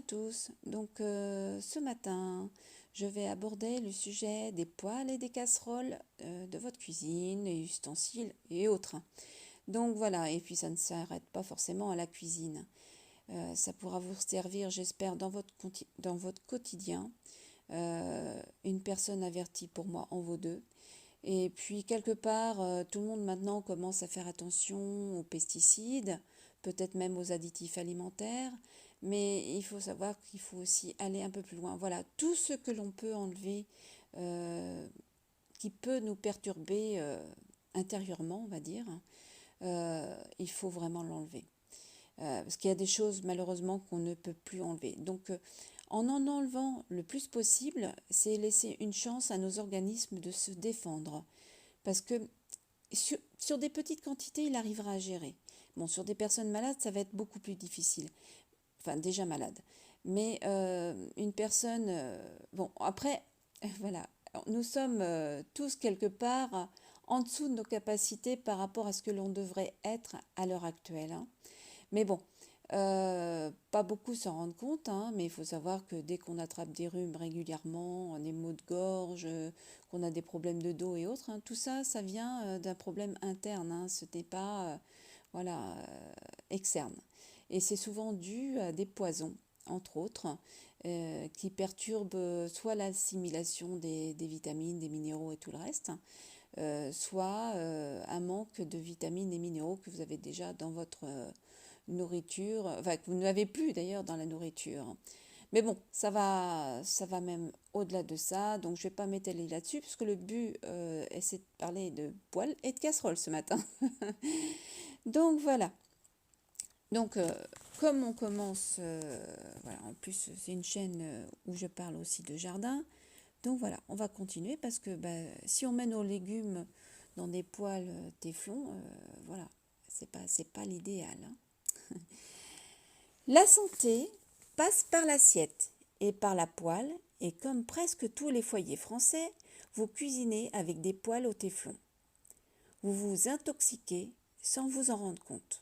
tous. Ce matin, je vais aborder le sujet des poêles et des casseroles de votre cuisine, les ustensiles et autres. Donc voilà, et puis ça ne s'arrête pas forcément à la cuisine. Ça pourra vous servir, j'espère, dans votre quotidien. Une personne avertie pour moi en vaut deux. Et puis quelque part, tout le monde maintenant commence à faire attention aux pesticides, peut-être même aux additifs alimentaires, mais il faut savoir qu'il faut aussi aller un peu plus loin. Voilà, tout ce que l'on peut enlever euh, qui peut nous perturber intérieurement, on va dire, il faut vraiment l'enlever. Parce qu'il y a des choses malheureusement qu'on ne peut plus enlever. En enlevant le plus possible, c'est laisser une chance à nos organismes de se défendre. Parce que sur des petites quantités, il arrivera à gérer. Bon, sur des personnes malades, ça va être beaucoup plus difficile. Enfin, déjà malade. Mais une personne... bon, après, voilà, nous sommes tous quelque part en dessous de nos capacités par rapport à ce que l'on devrait être à l'heure actuelle, hein. Mais bon, pas beaucoup s'en rendent compte, hein, mais il faut savoir que dès qu'on attrape des rhumes régulièrement, des maux de gorge, qu'on a des problèmes de dos et autres, hein, tout ça, ça vient d'un problème interne, hein, ce n'est pas voilà, externe. Et c'est souvent dû à des poisons, entre autres, qui perturbent soit l'assimilation des vitamines, des minéraux et tout le reste, soit un manque de vitamines et minéraux que vous avez déjà dans votre nourriture, enfin que vous n'avez plus d'ailleurs dans la nourriture. Mais bon, ça va même au-delà de ça, donc je ne vais pas m'étaler là-dessus, puisque le but, c'est de parler de poêles et de casseroles ce matin. Donc voilà. Donc, comme on commence, voilà, en plus c'est une chaîne où je parle aussi de jardin, donc voilà, on va continuer parce que bah, si on met nos légumes dans des poêles téflon, voilà, c'est pas l'idéal, hein. La santé passe par l'assiette et par la poêle, et comme presque tous les foyers français, vous cuisinez avec des poêles au téflon. Vous vous intoxiquez sans vous en rendre compte.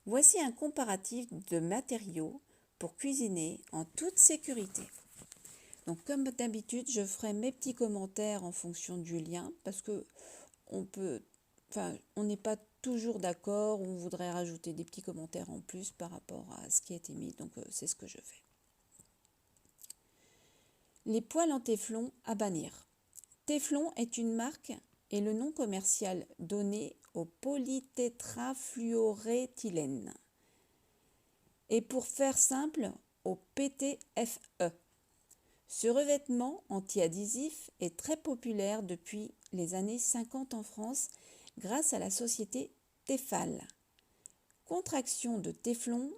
Voici un comparatif de matériaux pour cuisiner en toute sécurité. Donc comme d'habitude, je ferai mes petits commentaires en fonction du lien parce que on n'est pas toujours d'accord, on voudrait rajouter des petits commentaires en plus par rapport à ce qui a été mis, donc c'est ce que je fais. Les poêles en téflon à bannir. Téflon est une marque et le nom commercial donné au polytétrafluoréthylène. Et pour faire simple, au PTFE. Ce revêtement anti-adhésif est très populaire depuis les années 50 en France grâce à la société Tefal, contraction de téflon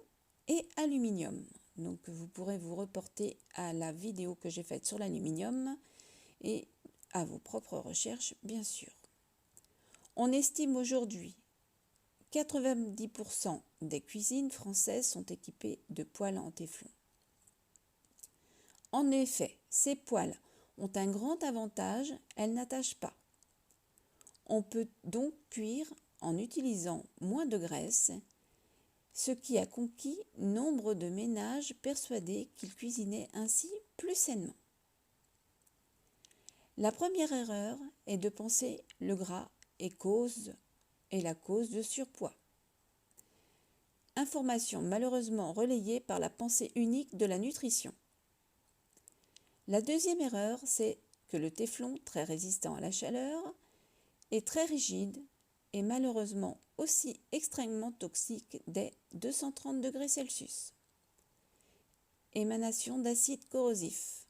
et aluminium. Donc vous pourrez vous reporter à la vidéo que j'ai faite sur l'aluminium et à vos propres recherches bien sûr. On estime aujourd'hui 90% des cuisines françaises sont équipées de poêles en téflon. En effet, ces poêles ont un grand avantage, elles n'attachent pas. On peut donc cuire en utilisant moins de graisse, ce qui a conquis nombre de ménages persuadés qu'ils cuisinaient ainsi plus sainement. La première erreur est de penser le gras est la cause de surpoids. Information malheureusement relayée par la pensée unique de la nutrition. La deuxième erreur, c'est que le téflon, très résistant à la chaleur, est très rigide et malheureusement aussi extrêmement toxique dès 230 degrés Celsius. Émanation d'acide corrosif.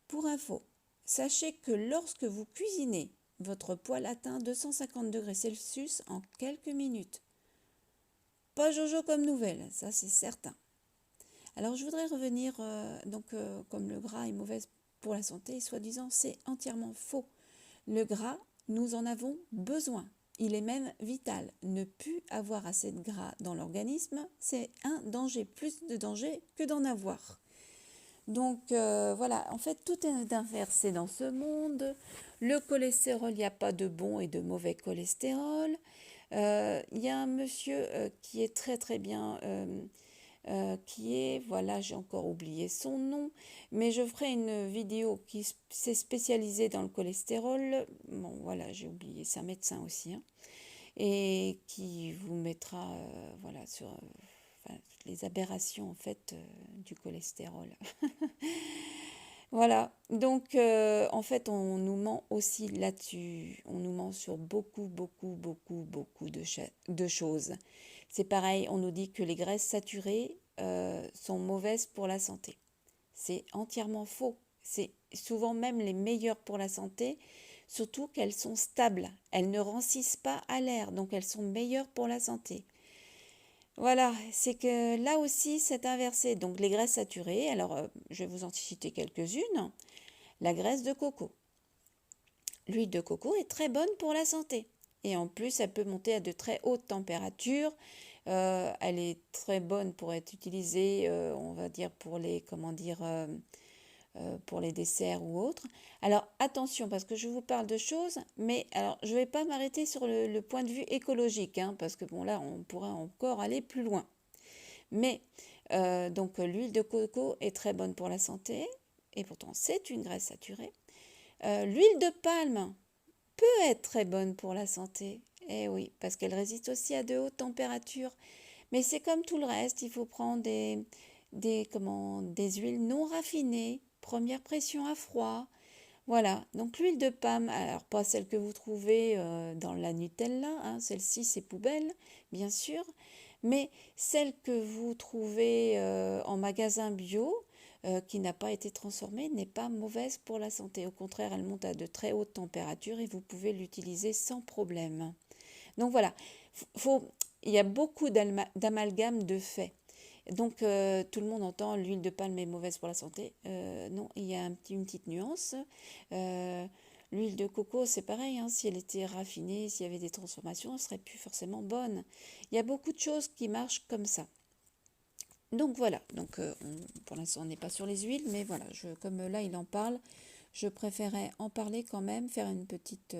Pour info, sachez que lorsque vous cuisinez, votre poêle atteint 250 degrés Celsius en quelques minutes. Pas jojo comme nouvelle, ça c'est certain. Alors je voudrais revenir, comme le gras est mauvais pour la santé, soi-disant c'est entièrement faux. Le gras, nous en avons besoin. Il est même vital. Ne plus avoir assez de gras dans l'organisme, c'est un danger, plus de danger que d'en avoir. Donc voilà, en fait tout est inversé dans ce monde. Le cholestérol, il n'y a pas de bon et de mauvais cholestérol. Il y a un monsieur qui est très très bien qui est, voilà, j'ai encore oublié son nom, mais je ferai une vidéo qui s'est spécialisée dans le cholestérol. Bon, voilà, j'ai oublié, c'est un médecin aussi, hein, et qui vous mettra, voilà, sur enfin, les aberrations en fait du cholestérol. Voilà, donc en fait on nous ment aussi là-dessus, on nous ment sur beaucoup de choses. C'est pareil, on nous dit que les graisses saturées sont mauvaises pour la santé. C'est entièrement faux. C'est souvent même les meilleures pour la santé, surtout qu'elles sont stables. Elles ne rancissent pas à l'air, donc elles sont meilleures pour la santé. Voilà, c'est que là aussi c'est inversé. Donc les graisses saturées, alors je vais vous en citer quelques-unes. La graisse de coco. L'huile de coco est très bonne pour la santé. Et en plus, elle peut monter à de très hautes températures. Elle est très bonne pour être utilisée, on va dire, pour les, comment dire, pour les desserts ou autres. Alors attention, parce que je vous parle de choses, mais alors je ne vais pas m'arrêter sur le point de vue écologique, hein, parce que bon là, on pourrait encore aller plus loin. Mais donc l'huile de coco est très bonne pour la santé, et pourtant c'est une graisse saturée. L'huile de palme peut être très bonne pour la santé. Eh oui, parce qu'elle résiste aussi à de hautes températures. Mais c'est comme tout le reste, il faut prendre des huiles non raffinées, première pression à froid. Voilà, donc l'huile de palme, alors pas celle que vous trouvez dans la Nutella, hein, celle-ci c'est poubelle, bien sûr, mais celle que vous trouvez en magasin bio, qui n'a pas été transformée, n'est pas mauvaise pour la santé. Au contraire, elle monte à de très hautes températures et vous pouvez l'utiliser sans problème. Donc voilà, il y a beaucoup d'amalgames de faits. Donc tout le monde entend l'huile de palme est mauvaise pour la santé. Non, il y a une petite nuance. L'huile de coco, c'est pareil, hein, si elle était raffinée, s'il y avait des transformations, elle serait plus forcément bonne. Il y a beaucoup de choses qui marchent comme ça. Donc voilà, donc pour l'instant on n'est pas sur les huiles, mais voilà, comme là il en parle, je préférais en parler quand même, faire une petite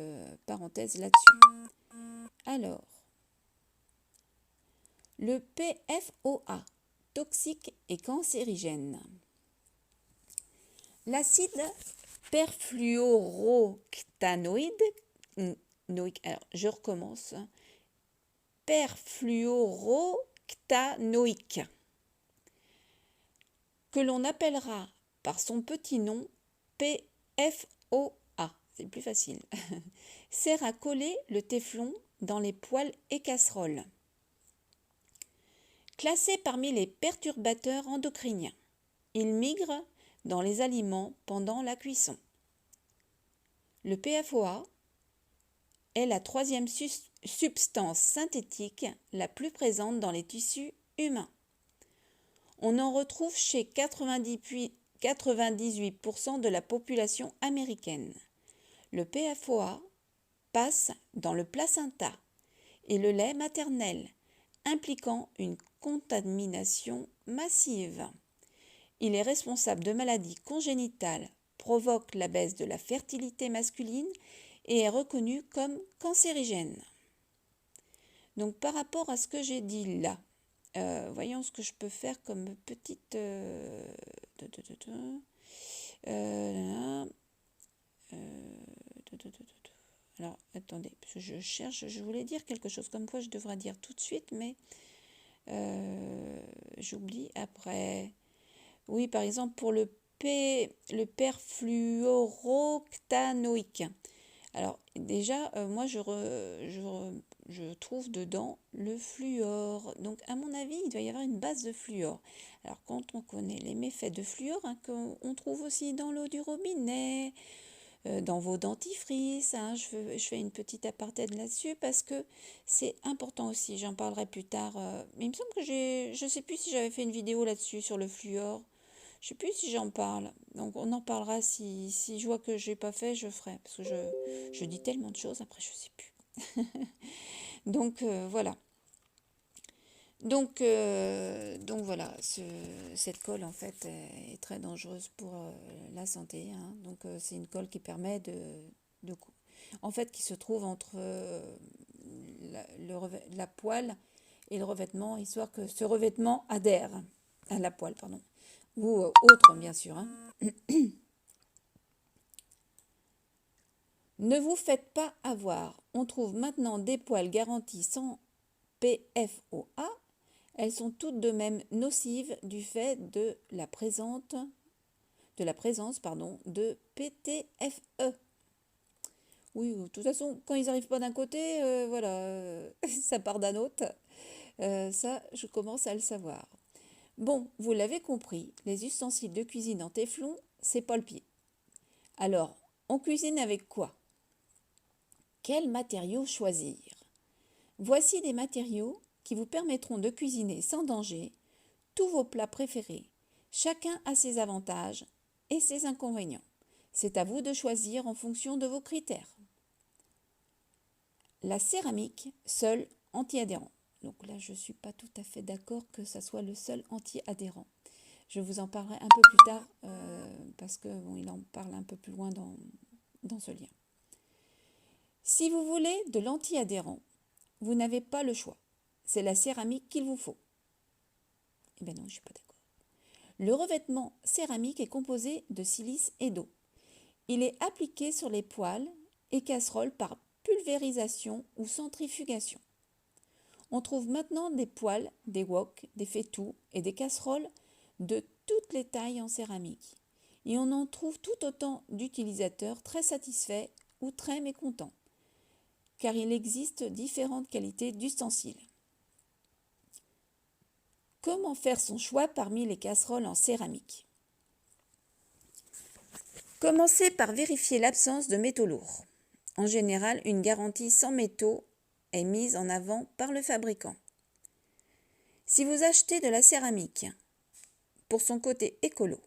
parenthèse là-dessus. Alors, le PFOA, toxique et cancérigène. L'acide perfluoroctanoïque, alors je recommence, perfluoroctanoïque, que l'on appellera par son petit nom PFOA, c'est plus facile, sert à coller le téflon dans les poêles et casseroles. Classé parmi les perturbateurs endocriniens, il migre dans les aliments pendant la cuisson. Le PFOA est la troisième substance synthétique la plus présente dans les tissus humains. On en retrouve chez 98% de la population américaine. Le PFOA passe dans le placenta et le lait maternel, impliquant une contamination massive. Il est responsable de maladies congénitales, provoque la baisse de la fertilité masculine et est reconnu comme cancérigène. Donc par rapport à ce que j'ai dit là, voyons ce que je peux faire comme petite... alors attendez, parce que je cherche, je voulais dire quelque chose comme quoi je devrais dire tout de suite, mais j'oublie après. Oui, par exemple pour le perfluoroctanoïque. Alors déjà, moi je trouve dedans le fluor. Donc à mon avis, il doit y avoir une base de fluor. Alors quand on connaît les méfaits de fluor, hein, qu'on trouve aussi dans l'eau du robinet, dans vos dentifrices, hein, je fais une petite aparté là-dessus parce que c'est important aussi. J'en parlerai plus tard. Mais il me semble que je ne sais plus si j'avais fait une vidéo là-dessus sur le fluor. Je ne sais plus si j'en parle. Donc on en parlera si je vois que je n'ai pas fait, je ferai. Parce que je dis tellement de choses, après je ne sais plus. Donc voilà. Donc voilà, cette colle en fait est très dangereuse pour la santé, hein. Donc c'est une colle qui permet en fait qui se trouve entre la poêle et le revêtement, histoire que ce revêtement adhère. à la poêle, pardon, ou autre bien sûr. Hein. Ne vous faites pas avoir. On trouve maintenant des poêles garanties sans PFOA. Elles sont toutes de même nocives du fait de la présence de PTFE. Oui, de toute façon, quand ils n'arrivent pas d'un côté, voilà, ça part d'un autre. Ça, je commence à le savoir. Bon, vous l'avez compris, les ustensiles de cuisine en téflon, c'est pas le pied. Alors, on cuisine avec quoi? Quels matériaux choisir? Voici des matériaux qui vous permettront de cuisiner sans danger tous vos plats préférés. Chacun a ses avantages et ses inconvénients. C'est à vous de choisir en fonction de vos critères. La céramique, seul anti-adhérent. Donc là, je ne suis pas tout à fait d'accord que ça soit le seul anti-adhérent. Je vous en parlerai un peu plus tard parce qu'il en parle un peu plus loin dans ce lien. Si vous voulez de l'anti-adhérent, vous n'avez pas le choix. C'est la céramique qu'il vous faut. Eh bien non, je ne suis pas d'accord. Le revêtement céramique est composé de silice et d'eau. Il est appliqué sur les poêles et casseroles par pulvérisation ou centrifugation. On trouve maintenant des poêles, des woks, des faitout et des casseroles de toutes les tailles en céramique. Et on en trouve tout autant d'utilisateurs très satisfaits ou très mécontents, car il existe différentes qualités d'ustensiles. Comment faire son choix parmi les casseroles en céramique? Commencez par vérifier l'absence de métaux lourds. En général, une garantie sans métaux est mise en avant par le fabricant. Si vous achetez de la céramique pour son côté écolo,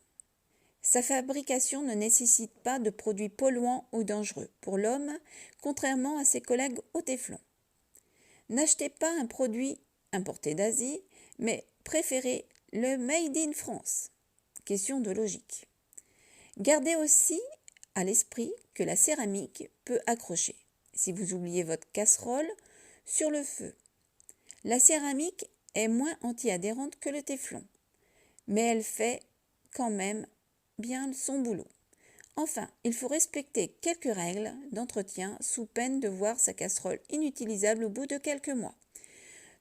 sa fabrication ne nécessite pas de produits polluants ou dangereux pour l'homme, contrairement à ses collègues au téflon. N'achetez pas un produit importé d'Asie, mais préférez le Made in France. Question de logique. Gardez aussi à l'esprit que la céramique peut accrocher si vous oubliez votre casserole sur le feu. La céramique est moins anti-adhérente que le téflon, mais elle fait quand même bien son boulot. Enfin, il faut respecter quelques règles d'entretien sous peine de voir sa casserole inutilisable au bout de quelques mois.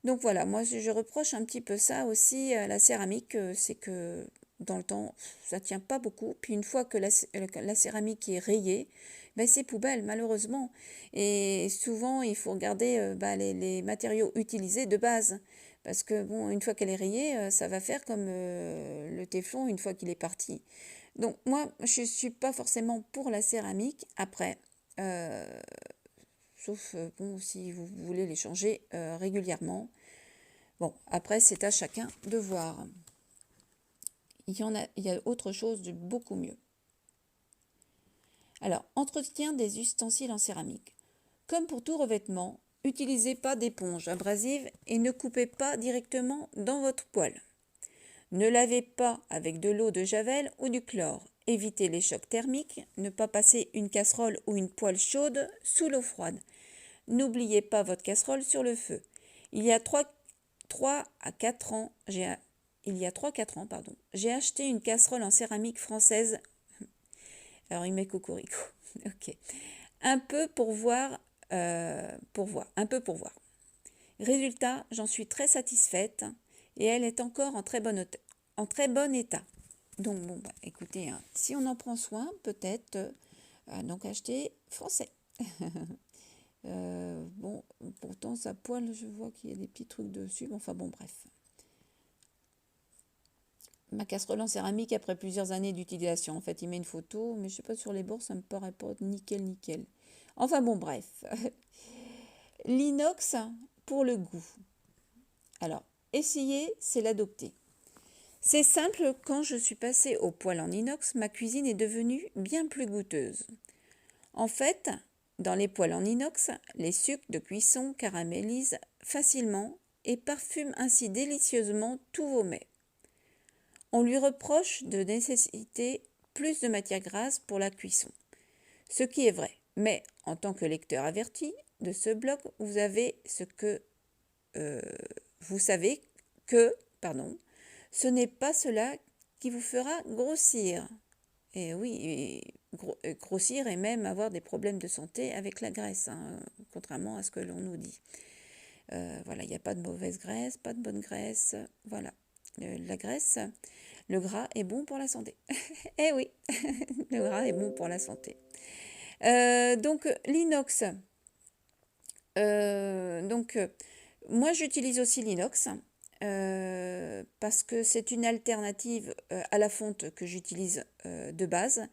Donc voilà, moi je reproche un petit peu ça aussi à la céramique, c'est que dans le temps, ça ne tient pas beaucoup. Puis une fois que la céramique est rayée, ben c'est poubelle malheureusement. Et souvent, il faut regarder les matériaux utilisés de base. Parce que bon, une fois qu'elle est rayée, ça va faire comme le téflon une fois qu'il est parti. Donc moi, je ne suis pas forcément pour la céramique. Après, sauf bon, si vous voulez les changer régulièrement. Bon, après, c'est à chacun de voir. Il y a autre chose de beaucoup mieux. Alors, entretien des ustensiles en céramique. Comme pour tout revêtement, n'utilisez pas d'éponge abrasive et ne coupez pas directement dans votre poêle. Ne lavez pas avec de l'eau de javel ou du chlore. Évitez les chocs thermiques. Ne pas passer une casserole ou une poêle chaude sous l'eau froide. N'oubliez pas votre casserole sur le feu. Il y a 3 à 4 ans, j'ai acheté une casserole en céramique française. Alors il met cocorico. Ok. Un peu pour voir. Résultat, j'en suis très satisfaite et elle est encore en très bon état. Donc bon, écoutez, hein, si on en prend soin, peut-être donc acheter français. Bon, pourtant sa poêle, je vois qu'il y a des petits trucs dessus. Enfin bon, bref. Ma casserole en céramique après plusieurs années d'utilisation. En fait, il met une photo, mais je sais pas, sur les bords, ça me paraît pas nickel. Enfin bon, bref. L'inox pour le goût. Alors, essayer, c'est l'adopter. C'est simple, quand je suis passée au poêle en inox, ma cuisine est devenue bien plus goûteuse. En fait, dans les poêles en inox, les sucres de cuisson caramélisent facilement et parfument ainsi délicieusement tous vos mets. On lui reproche de nécessiter plus de matière grasse pour la cuisson, ce qui est vrai. Mais en tant que lecteur averti de ce blog, vous savez que ce n'est pas cela qui vous fera grossir. Et oui, grossir et même avoir des problèmes de santé avec la graisse, hein, contrairement à ce que l'on nous dit. Voilà, il n'y a pas de mauvaise graisse, pas de bonne graisse. Voilà, la graisse, le gras est bon pour la santé. Eh oui, le gras est bon pour la santé. Donc l'inox. Moi j'utilise aussi l'inox parce que c'est une alternative à la fonte que j'utilise de base.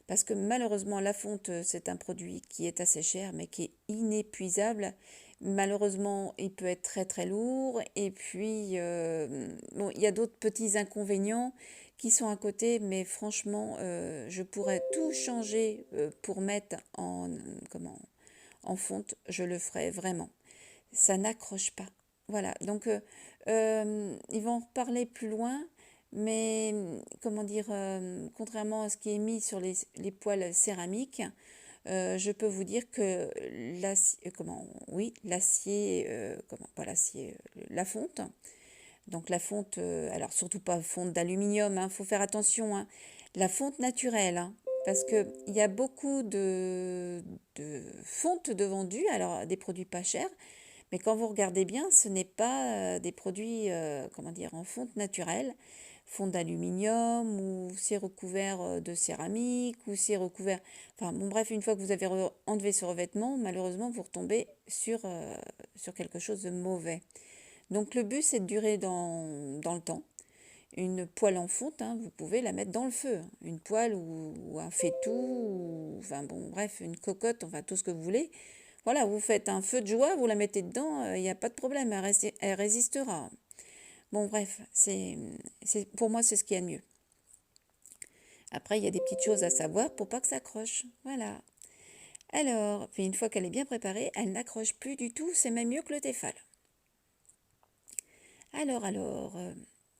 Parce que malheureusement, la fonte, c'est un produit qui est assez cher, mais qui est inépuisable. Malheureusement, il peut être très très lourd. Et puis, bon, il y a d'autres petits inconvénients qui sont à côté, mais franchement, je pourrais tout changer pour mettre en fonte. Je le ferai vraiment. Ça n'accroche pas. Voilà, donc ils vont en reparler plus loin, mais comment dire, contrairement à ce qui est mis sur les poêles céramiques, je peux vous dire que l'acier, pas l'acier, la fonte, donc la fonte, alors surtout pas fonte d'aluminium, faut faire attention, hein, la fonte naturelle, parce qu'il y a beaucoup de fontes de vendues, alors des produits pas chers, mais quand vous regardez bien, ce n'est pas des produits en fonte naturelle, fonte d'aluminium ou c'est recouvert de céramique ou c'est recouvert... Enfin bon bref, une fois que vous avez enlevé ce revêtement, malheureusement vous retombez sur quelque chose de mauvais. Donc le but c'est de durer dans le temps. Une poêle en fonte, vous pouvez la mettre dans le feu. Une poêle ou un faitout, enfin bon bref, une cocotte, enfin tout ce que vous voulez. Voilà, vous faites un feu de joie, vous la mettez dedans, il n'y a pas de problème, elle résistera. Bon, bref, pour moi, c'est ce qu'il y a de mieux. Après, il y a des petites choses à savoir pour pas que ça accroche. Voilà. Alors, puis une fois qu'elle est bien préparée, elle n'accroche plus du tout, c'est même mieux que le Tefal.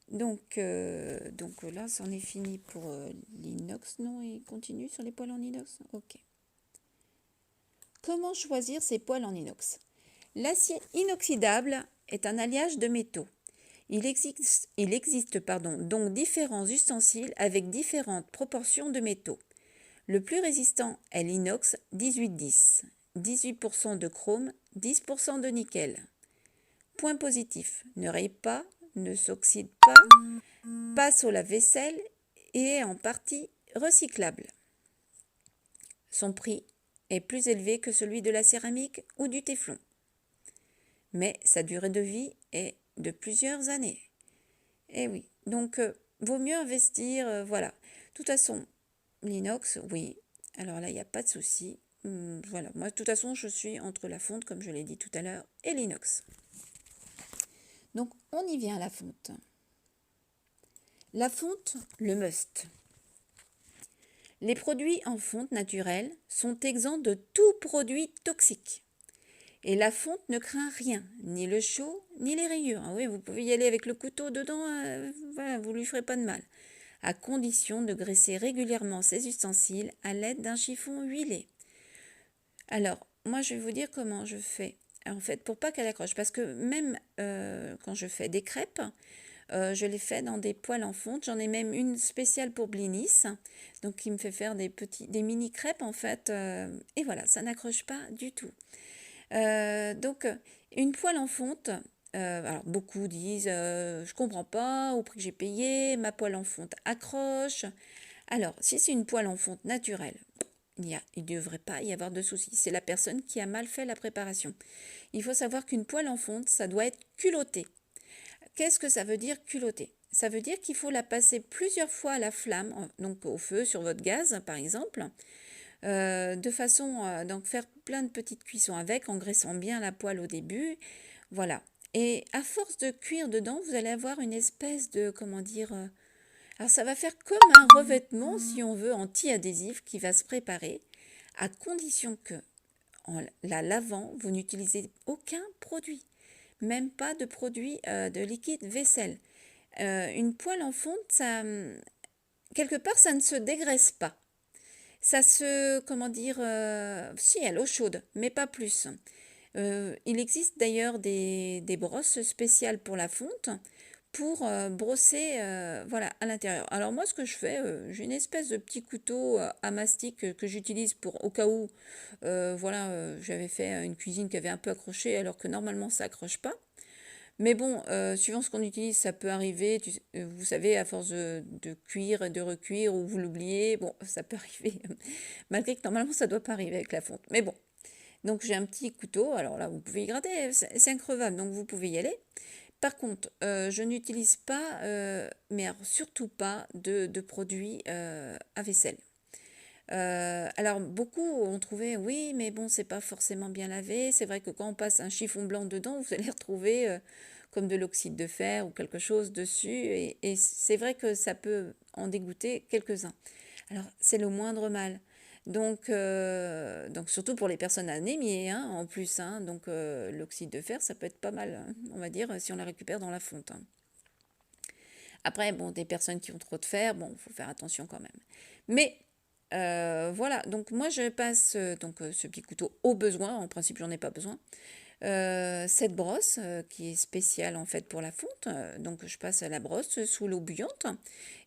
Donc là, c'en est fini pour l'inox. Non, il continue sur les poêles en inox. Ok. Comment choisir ces poêles en inox? L'acier inoxydable est un alliage de métaux. Il existe donc différents ustensiles avec différentes proportions de métaux. Le plus résistant est l'inox 1810, 18% de chrome, 10% de nickel. Point positif, ne raye pas, ne s'oxyde pas, passe au lave-vaisselle et est en partie recyclable. Son prix est plus élevé que celui de la céramique ou du téflon. Mais sa durée de vie est de plusieurs années. Eh oui, donc vaut mieux investir, voilà. De toute façon, l'inox, oui, alors là, il n'y a pas de souci. Voilà, moi, de toute façon, je suis entre la fonte, comme je l'ai dit tout à l'heure, et l'inox. Donc, on y vient à la fonte. La fonte, le must. Les produits en fonte naturelle sont exempts de tout produit toxique. Et la fonte ne craint rien, ni le chaud, ni les rayures. Ah oui, vous pouvez y aller avec le couteau dedans, voilà, vous ne lui ferez pas de mal. À condition de graisser régulièrement ces ustensiles à l'aide d'un chiffon huilé. Alors, moi, je vais vous dire comment je fais. En fait, pour pas qu'elle accroche, parce que même quand je fais des crêpes, je les fais dans des poêles en fonte. J'en ai même une spéciale pour Blinis, donc qui me fait faire des mini crêpes en fait. Et voilà, ça n'accroche pas du tout. Donc, une poêle en fonte, alors beaucoup disent je comprends pas, au prix que j'ai payé, ma poêle en fonte accroche. Alors, si c'est une poêle en fonte naturelle, il ne devrait pas y avoir de souci. C'est la personne qui a mal fait la préparation. Il faut savoir qu'une poêle en fonte, ça doit être culotté. Qu'est-ce que ça veut dire culotté? Ça veut dire qu'il faut la passer plusieurs fois à la flamme, donc au feu sur votre gaz par exemple, de façon à donc faire plein de petites cuissons avec, en graissant bien la poêle au début. Voilà. Et à force de cuire dedans, vous allez avoir une espèce de, alors ça va faire comme un revêtement, si on veut, anti-adhésif qui va se préparer, à condition que, en la lavant, vous n'utilisez aucun produit, même pas de produit de liquide vaisselle. Une poêle en fonte, ça, quelque part, ça ne se dégraisse pas. Ça se, si, à l'eau chaude, mais pas plus. Il existe d'ailleurs des brosses spéciales pour la fonte, pour brosser voilà, à l'intérieur. Alors moi, ce que je fais, j'ai une espèce de petit couteau à mastic que j'utilise pour au cas où, voilà, j'avais fait une cuisine qui avait un peu accroché alors que normalement ça accroche pas. Mais bon, suivant ce qu'on utilise, ça peut arriver, vous savez, à force de cuire et de recuire, ou vous l'oubliez, bon, ça peut arriver, malgré que normalement ça doit pas arriver avec la fonte. Mais bon, donc j'ai un petit couteau, alors là vous pouvez y gratter, c'est increvable, donc vous pouvez y aller. Par contre, je n'utilise pas, mais alors surtout pas de produits à vaisselle. Alors beaucoup ont trouvé, oui, mais bon, c'est pas forcément bien lavé. C'est vrai que quand on passe un chiffon blanc dedans, vous allez retrouver comme de l'oxyde de fer ou quelque chose dessus. Et c'est vrai que ça peut en dégoûter quelques-uns. Alors, c'est le moindre mal. Donc surtout pour les personnes anémiées, hein, en plus. Hein, donc, l'oxyde de fer, ça peut être pas mal, hein, on va dire, si on la récupère dans la fonte. Hein. Après, bon, des personnes qui ont trop de fer, bon, il faut faire attention quand même. Mais voilà, donc moi je passe ce petit couteau au besoin, en principe j'en ai pas besoin. Cette brosse qui est spéciale en fait pour la fonte, donc je passe la brosse sous l'eau bouillante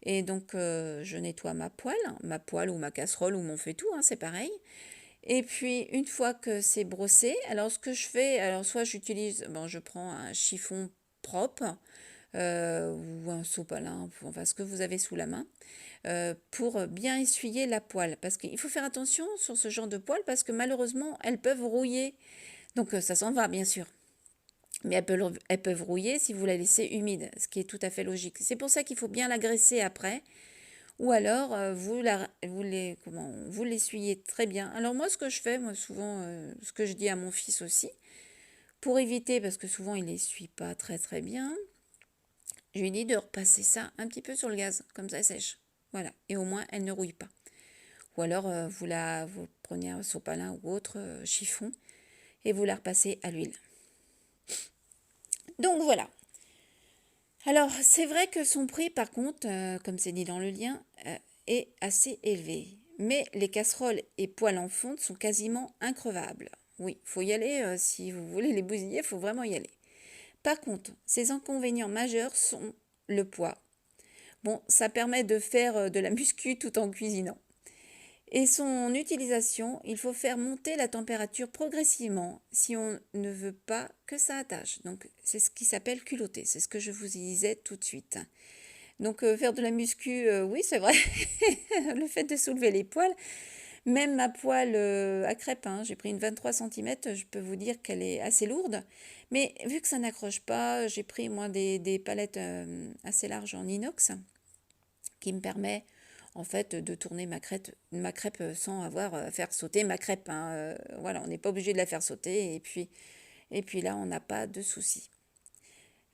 et donc je nettoie ma poêle ou ma casserole ou mon faitout, hein, c'est pareil. Et puis une fois que c'est brossé, alors ce que je fais, alors soit j'utilise, bon je prends un chiffon propre ou un sopalin, enfin ce que vous avez sous la main, pour bien essuyer la poêle. Parce qu'il faut faire attention sur ce genre de poêle parce que malheureusement, elles peuvent rouiller. Donc ça s'en va, bien sûr. Mais elles peuvent rouiller si vous la laissez humide, ce qui est tout à fait logique. C'est pour ça qu'il faut bien la graisser après. Ou alors, vous l'essuyez très bien. Alors moi, ce que je fais, moi souvent, ce que je dis à mon fils aussi, pour éviter, parce que souvent il essuie pas très très bien, je lui dis de repasser ça un petit peu sur le gaz, comme ça elle sèche. Voilà, et au moins elle ne rouille pas. Ou alors vous prenez un sopalin ou autre chiffon et vous la repassez à l'huile. Donc voilà. Alors c'est vrai que son prix par contre, comme c'est dit dans le lien, est assez élevé. Mais les casseroles et poêles en fonte sont quasiment increvables. Oui, il faut y aller, si vous voulez les bousiller, il faut vraiment y aller. Par contre, ces inconvénients majeurs sont le poids. Bon, ça permet de faire de la muscu tout en cuisinant. Et son utilisation, il faut faire monter la température progressivement si on ne veut pas que ça attache. Donc c'est ce qui s'appelle culotter, c'est ce que je vous disais tout de suite. Donc faire de la muscu, oui c'est vrai, le fait de soulever les poils, même ma poêle à crêpes, hein, j'ai pris une 23 cm, je peux vous dire qu'elle est assez lourde. Mais vu que ça n'accroche pas, j'ai pris moi des palettes assez larges en inox qui me permet en fait de tourner ma crêpe sans avoir à faire sauter ma crêpe. Hein. Voilà, on n'est pas obligé de la faire sauter et puis là on n'a pas de souci.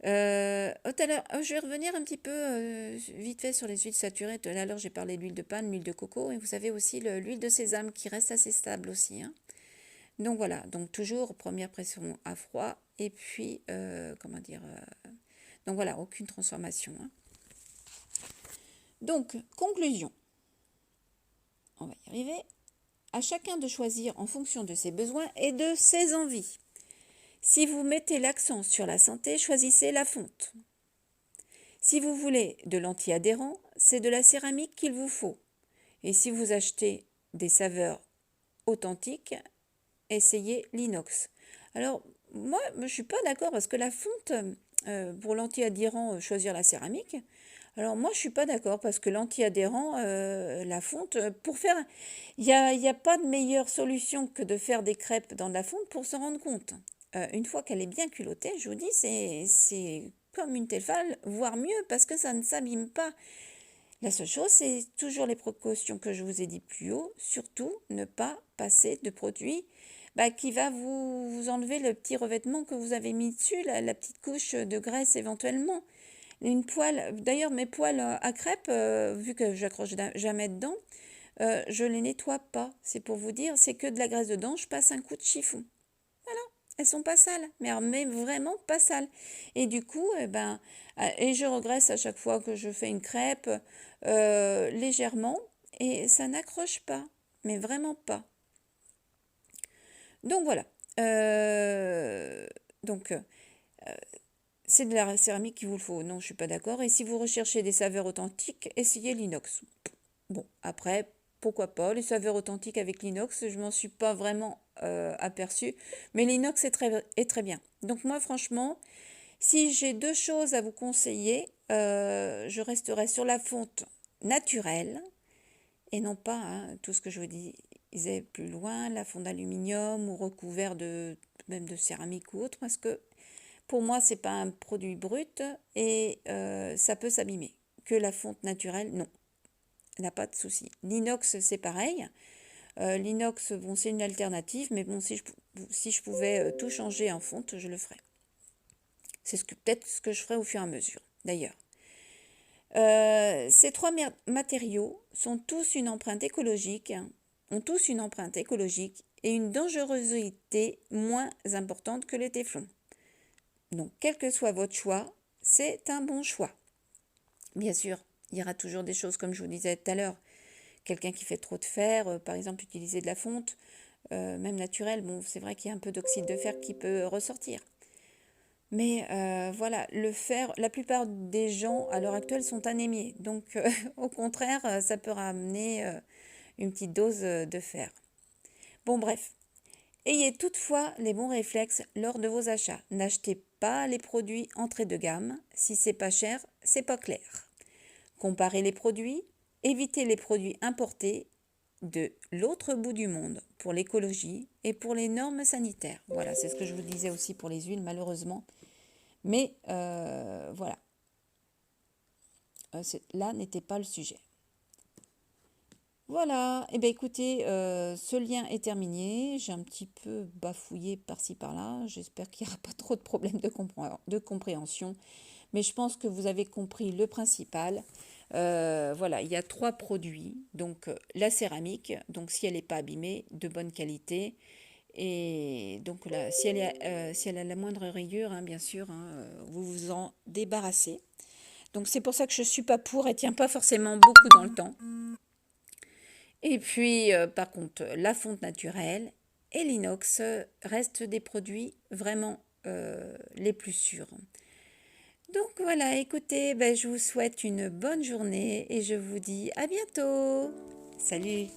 Tout à l'heure, je vais revenir un petit peu vite fait sur les huiles saturées. Tout à l'heure j'ai parlé de l'huile de palme, l'huile de coco et vous avez aussi l'huile de sésame qui reste assez stable aussi. Hein. Donc voilà, donc toujours première pression à froid et puis comment dire, donc voilà, aucune transformation. Hein. Donc conclusion. On va y arriver, à chacun de choisir en fonction de ses besoins et de ses envies. Si vous mettez l'accent sur la santé, choisissez la fonte. Si vous voulez de l'anti-adhérent, c'est de la céramique qu'il vous faut. Et si vous achetez des saveurs authentiques, essayez l'inox. Alors, moi, je ne suis pas d'accord parce que la fonte, pour l'anti-adhérent, choisir la céramique, alors moi, je suis pas d'accord parce que l'anti-adhérent, la fonte, pour faire, il y a pas de meilleure solution que de faire des crêpes dans de la fonte pour se rendre compte. Une fois qu'elle est bien culottée, je vous dis, c'est comme une Tefal, voire mieux parce que ça ne s'abîme pas. La seule chose, c'est toujours les précautions que je vous ai dit plus haut. Surtout, ne pas passer de produit qui va vous enlever le petit revêtement que vous avez mis dessus, la petite couche de graisse éventuellement. Une poêle, d'ailleurs mes poêles à crêpes, vu que j'accroche jamais dedans, je les nettoie pas. C'est pour vous dire, c'est que de la graisse dedans, je passe un coup de chiffon. Voilà, elles sont pas sales, mais vraiment pas sales. Et du coup, et je regresse à chaque fois que je fais une crêpe légèrement et ça n'accroche pas, mais vraiment pas. Donc voilà. Donc c'est de la céramique qu'il vous le faut. Non, je suis pas d'accord. Et si vous recherchez des saveurs authentiques, essayez l'inox. Bon, après, pourquoi pas, les saveurs authentiques avec l'inox, je m'en suis pas vraiment aperçue, mais l'inox est très bien. Donc moi, franchement, si j'ai deux choses à vous conseiller, je resterai sur la fonte naturelle et non pas tout ce que je vous disais plus loin, la fonte d'aluminium ou recouvert de même de céramique ou autre, parce que pour moi, c'est pas un produit brut et ça peut s'abîmer. Que la fonte naturelle, non, n'a pas de souci. L'inox, c'est pareil. L'inox, bon, c'est une alternative, mais bon, si je pouvais tout changer en fonte, je le ferais. C'est peut-être ce que je ferai au fur et à mesure, d'ailleurs. Ces trois matériaux sont tous une empreinte écologique, ont tous une empreinte écologique et une dangerosité moins importante que les téflons. Donc, quel que soit votre choix, c'est un bon choix. Bien sûr, il y aura toujours des choses, comme je vous disais tout à l'heure. Quelqu'un qui fait trop de fer, par exemple, utiliser de la fonte, même naturelle, bon, c'est vrai qu'il y a un peu d'oxyde de fer qui peut ressortir. Mais voilà, le fer, la plupart des gens à l'heure actuelle sont anémiés. Donc, au contraire, ça peut ramener une petite dose de fer. Bon, bref. Ayez toutefois les bons réflexes lors de vos achats. N'achetez pas les produits entrée de gamme. Si c'est pas cher, c'est pas clair. Comparez les produits. Évitez les produits importés de l'autre bout du monde pour l'écologie et pour les normes sanitaires. Voilà, c'est ce que je vous disais aussi pour les huiles, malheureusement. Mais voilà, là n'était pas le sujet. Voilà, et bien écoutez, ce lien est terminé. J'ai un petit peu bafouillé par-ci par-là. J'espère qu'il n'y aura pas trop de problèmes de compréhension. Mais je pense que vous avez compris le principal. Voilà, il y a trois produits. Donc la céramique, donc si elle n'est pas abîmée, de bonne qualité. Et donc là, si elle a la moindre rayure, bien sûr, vous vous en débarrassez. Donc c'est pour ça que je ne suis pas pour, elle tient pas forcément beaucoup dans le temps. Et puis par contre, la fonte naturelle et l'inox restent des produits vraiment les plus sûrs. Donc voilà, écoutez, je vous souhaite une bonne journée et je vous dis à bientôt. Salut!